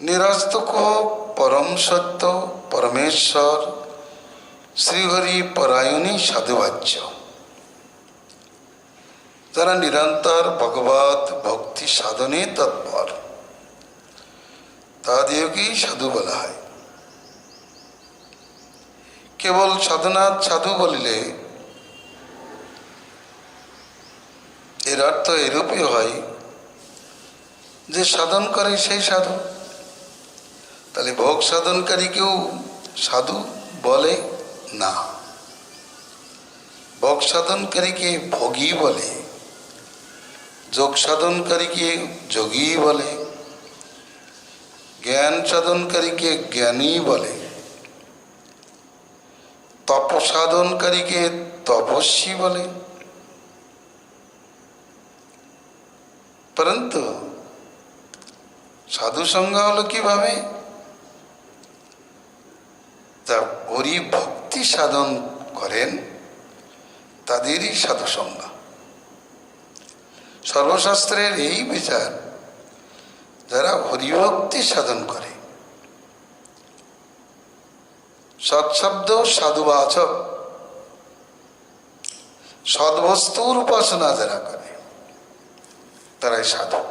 নিরস্তক পরম সত্য পরমেশ্বর শ্রীহরি পরায়ণী সাধুবাচ্য। যারা নিরন্তর ভগবত ভক্তি সাধনে তৎপর তাদেরকেই সাধু বলা হয়। কেবল সাধনাথ সাধু বলিলে এর অর্থ এরূপই হয় যে সাধন করে সেই সাধু। তাহলে ভোগ সাধনকারীকেও সাধু বলে না, ভোগ সাধনকারীকে ভোগী বলে, যোগ সাধনকারীকে যোগী বলে, জ্ঞান সাধনকারীকে জ্ঞানী বলে, তপ সাধনকারীকে তপস্বী বলে। পরন্তু সাধু সংজ্ঞা হলো কিভাবে? যা হরি ভক্তি সাধন করেন তাদেরই সাধু সংজ্ঞা। সর্বশাস্ত্রের এই বিচার, যারা হরিভক্তি সাধন করে, সৎশব্দ সাধুবাচক, সদ্বস্তুর উপাসনা যারা করে তারাই সাধু।